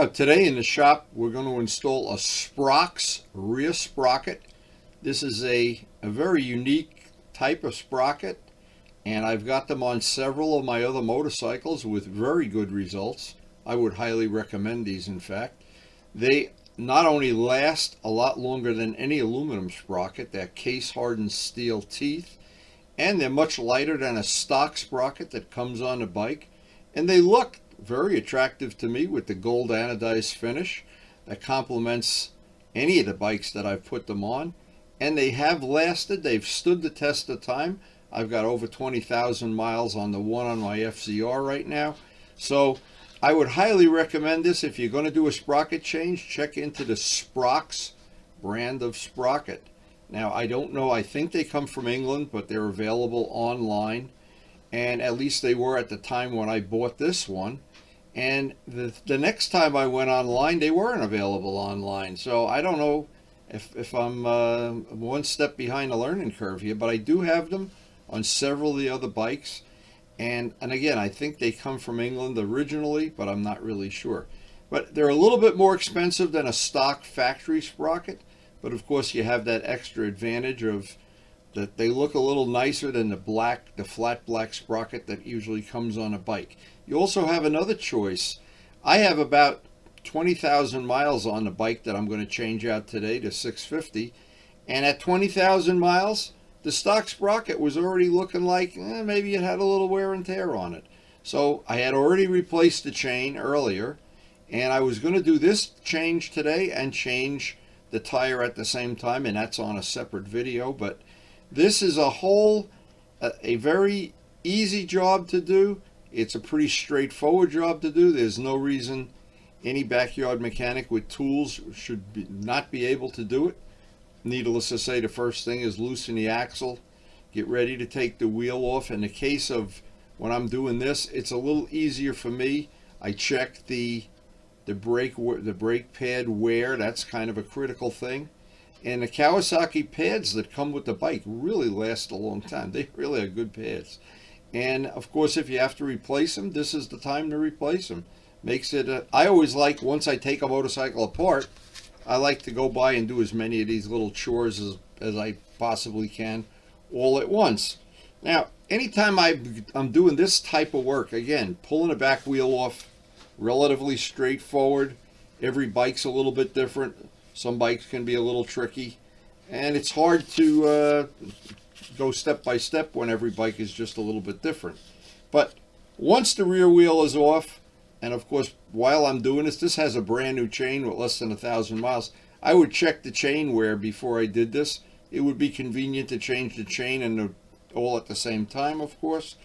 Now today in the shop we're going to install a Sprox rear sprocket. This is a very unique type of sprocket, and I've got them on several of my other motorcycles with very good results. I would highly recommend these. In fact, they not only last a lot longer than any aluminum sprocket, they're case hardened steel teeth, and they're much lighter than a stock sprocket that comes on the bike, and they look very attractive to me with the gold anodized finish that complements any of the bikes that I've put them on. And they have lasted, they've stood the test of time. I've got over 20,000 miles on the one on my FZR right now. So I would highly recommend this. If you're going to do a sprocket change, check into the Sprox brand of sprocket. Now, I don't know, I think they come from England, but they're available online. And at least they were at the time when I bought this one. And the next time I went online, they weren't available online. So I don't know if I'm one step behind the learning curve here, but I do have them on several of the other bikes. And again, I think they come from England originally, but I'm not really sure. But they're a little bit more expensive than a stock factory sprocket. But of course, you have that extra advantage of that they look a little nicer than the flat black sprocket that usually comes on a bike. You also have another choice. I have about 20,000 miles on the bike that I'm going to change out today to 650, and at 20,000 miles the stock sprocket was already looking like maybe it had a little wear and tear on it. So I had already replaced the chain earlier, and I was going to do this change today and change the tire at the same time, and that's on a separate video. But this is a very easy job to do. It's a pretty straightforward job to do. There's no reason any backyard mechanic with tools should not be able to do it. Needless to say, the first thing is loosen the axle, get ready to take the wheel off. In the case of when I'm doing this, it's a little easier for me. I check the brake pad wear. That's kind of a critical thing. And the Kawasaki pads that come with the bike really last a long time. They really are good pads. And of course, if you have to replace them, this is the time to replace them. Makes it, I always like, once I take a motorcycle apart, I like to go by and do as many of these little chores as I possibly can all at once. Now, anytime I'm doing this type of work, again, pulling the back wheel off, relatively straightforward. Every bike's a little bit different. Some bikes can be a little tricky, and it's hard to go step by step when every bike is just a little bit different. But once the rear wheel is off, and of course while I'm doing this has a brand new chain with less than 1,000 miles. I would check the chain wear before I did this. It would be convenient to change the chain and all at the same time, of course.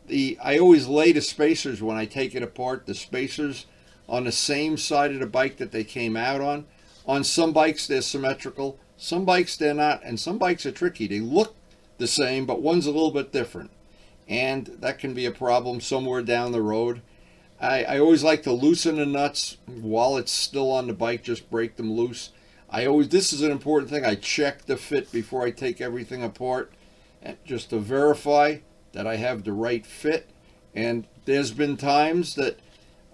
I always lay the spacers when I take it apart, the spacers on the same side of the bike that they came out on. On some bikes they're symmetrical, some bikes they're not, and some bikes are tricky. They look the same, but one's a little bit different, and that can be a problem somewhere down the road. I always like to loosen the nuts while it's still on the bike, just break them loose. This is an important thing, I check the fit before I take everything apart, just to verify that I have the right fit. And there's been times that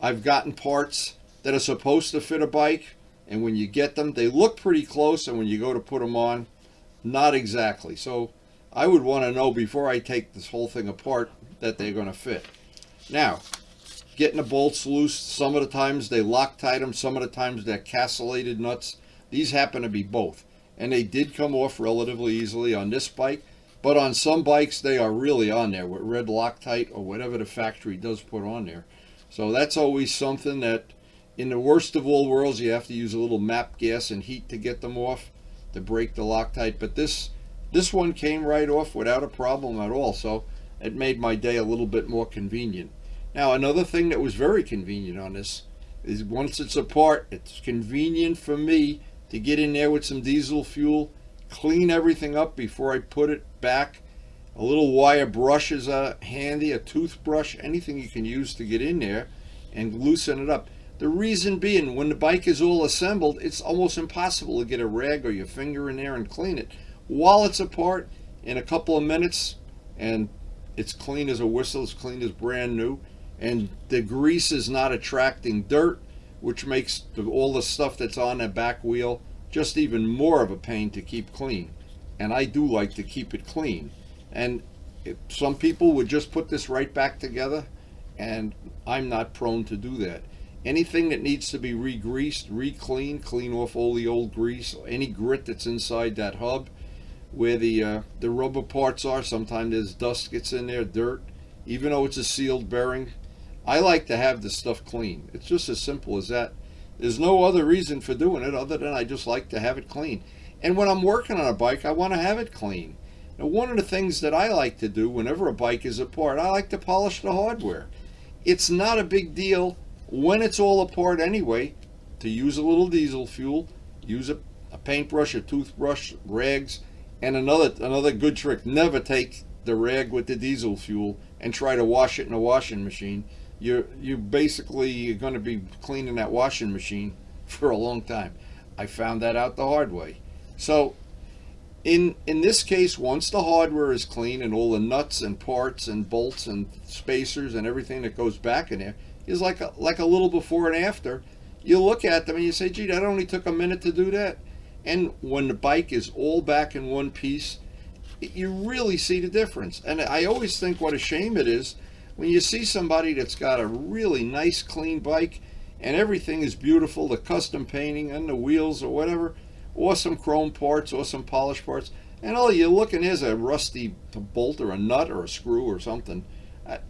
I've gotten parts that are supposed to fit a bike, and when you get them, they look pretty close, and when you go to put them on, not exactly. So I would want to know before I take this whole thing apart that they're going to fit. Now, getting the bolts loose, some of the times they Loctite them, some of the times they're castellated nuts. These happen to be both, and they did come off relatively easily on this bike, but on some bikes they are really on there with red Loctite or whatever the factory does put on there. So that's always something that, in the worst of all worlds, you have to use a little MAP gas and heat to get them off, to break the Loctite. But this one came right off without a problem at all, so it made my day a little bit more convenient. Now, another thing that was very convenient on this is once it's apart, it's convenient for me to get in there with some diesel fuel, clean everything up before I put it back. A little wire brush is handy, a toothbrush, anything you can use to get in there and loosen it up. The reason being, when the bike is all assembled, it's almost impossible to get a rag or your finger in there and clean it. While it's apart, in a couple of minutes, and it's clean as a whistle, it's clean as brand new, and the grease is not attracting dirt which makes all the stuff that's on the back wheel just even more of a pain to keep clean. And I do like to keep it clean. And some people would just put this right back together, and I'm not prone to do that. Anything that needs to be re-greased, re-cleaned, clean off all the old grease, any grit that's inside that hub, where the rubber parts are, sometimes there's dust gets in there, dirt, even though it's a sealed bearing. I like to have this stuff clean. It's just as simple as that. There's no other reason for doing it other than I just like to have it clean. And when I'm working on a bike, I want to have it clean. Now, one of the things that I like to do whenever a bike is apart, I like to polish the hardware. It's not a big deal when it's all apart anyway to use a little diesel fuel, use a paintbrush, a toothbrush, rags, and another good trick, never take the rag with the diesel fuel and try to wash it in a washing machine. You basically are going to be cleaning that washing machine for a long time. I found that out the hard way. So in this case, once the hardware is clean and all the nuts and parts and bolts and spacers and everything that goes back in there is like a little before and after, you look at them and you say, gee, that only took a minute to do that. And when the bike is all back in one piece, you really see the difference. And I always think what a shame it is when you see somebody that's got a really nice clean bike and everything is beautiful, the custom painting and the wheels or whatever, or some chrome parts or some polished parts, and all you look and there's a rusty bolt or a nut or a screw or something.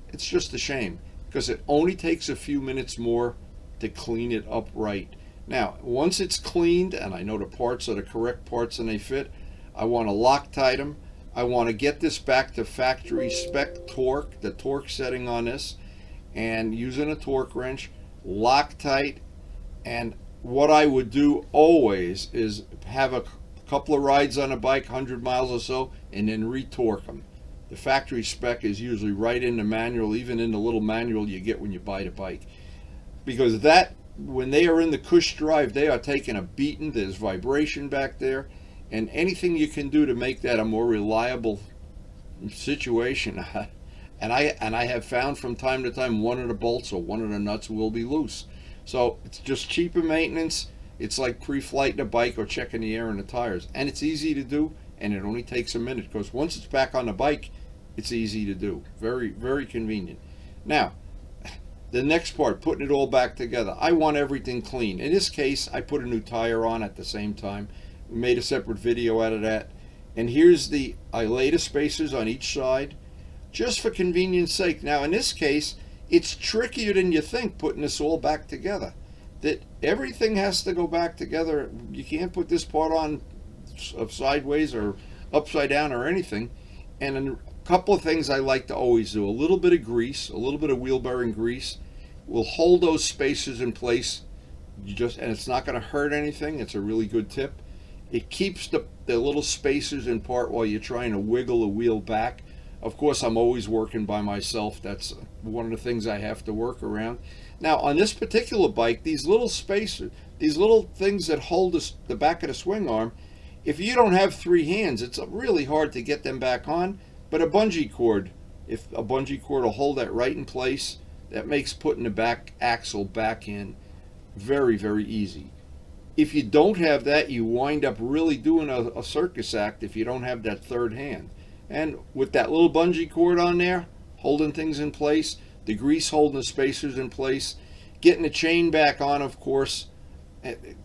It's just a shame because it only takes a few minutes more to clean it up right. Now, once it's cleaned and I know the parts are the correct parts and they fit, I want to Loctite them. I want to get this back to factory spec torque, the torque setting on this, and using a torque wrench, Loctite. And what I would do always is have a couple of rides on a bike, 100 miles or so, and then re-torque them. The factory spec is usually right in the manual, even in the little manual you get when you buy the bike. Because that, when they are in the cush drive, they are taking a beating. There's vibration back there, and anything you can do to make that a more reliable situation. And I have found from time to time one of the bolts or one of the nuts will be loose. So it's just cheaper maintenance. It's like pre-flighting a bike or checking the air in the tires, and it's easy to do, and it only takes a minute because once it's back on the bike, it's easy to do. Very, very convenient. Now, the next part, putting it all back together. I want everything clean. In this case, I put a new tire on at the same time. We made a separate video out of that. And here's I laid the spacers on each side, just for convenience sake. Now, in this case, it's trickier than you think putting this all back together. That everything has to go back together. You can't put this part on sideways or upside down or anything. And a couple of things I like to always do. A little bit of grease, a little bit of wheel bearing grease will hold those spacers in place. And it's not going to hurt anything. It's a really good tip. It keeps the little spacers in part while you're trying to wiggle the wheel back. Of course, I'm always working by myself. That's one of the things I have to work around. Now, on this particular bike, these little spacers, these little things that hold the back of the swing arm, if you don't have three hands, it's really hard to get them back on. But a bungee cord, if a bungee cord will hold that right in place, that makes putting the back axle back in very, very easy. If you don't have that, you wind up really doing a circus act if you don't have that third hand. And with that little bungee cord on there, holding things in place, the grease holding the spacers in place, getting the chain back on, of course, it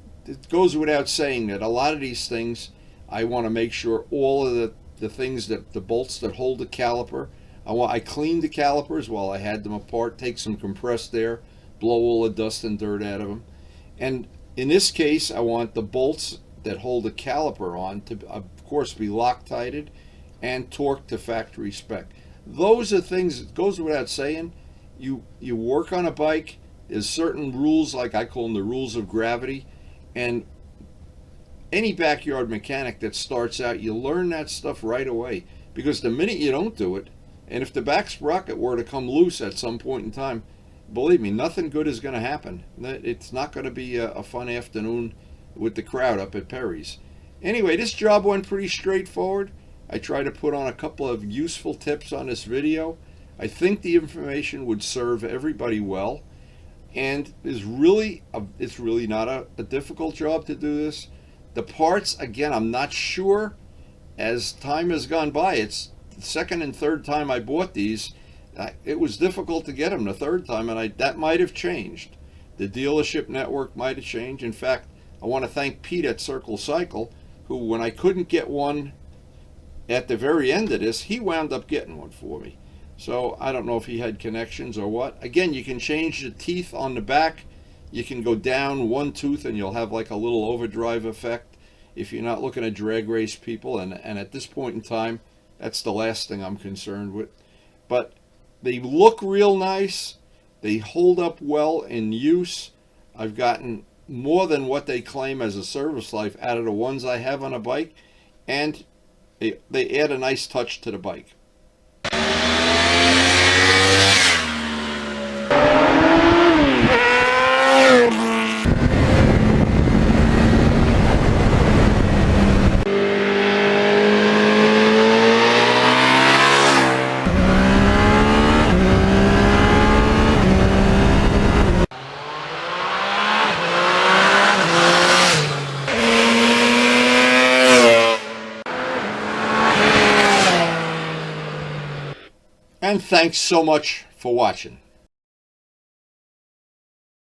goes without saying that a lot of these things, I want to make sure all of the things that the bolts that hold the caliper, I cleaned the calipers while I had them apart, take some compressed air, blow all the dust and dirt out of them. And in this case, I want the bolts that hold the caliper on to, of course, be Loctited and torqued to factory spec. Those are things, it goes without saying, you work on a bike, there's certain rules, like I call them the rules of gravity, and any backyard mechanic that starts out, you learn that stuff right away, because the minute you don't do it, and if the back sprocket were to come loose at some point in time, believe me, nothing good is going to happen. It's not going to be a fun afternoon with the crowd up at Perry's. Anyway, this job went pretty straightforward. I tried to put on a couple of useful tips on this video. I think the information would serve everybody well. and it's really not a difficult job to do this. The parts, again, I'm not sure. As time has gone by, it's the second and third time I bought these. It was difficult to get them the third time, and that might have changed. The dealership network might have changed. In fact, I want to thank Pete at Circle Cycle, who, when I couldn't get one at the very end of this, he wound up getting one for me. So I don't know if he had connections or what. Again, you can change the teeth on the back. You can go down one tooth and you'll have like a little overdrive effect if you're not looking to drag race people. And at this point in time, that's the last thing I'm concerned with. But they look real nice. They hold up well in use. I've gotten more than what they claim as a service life out of the ones I have on a bike. And they add a nice touch to the bike. And thanks so much for watching.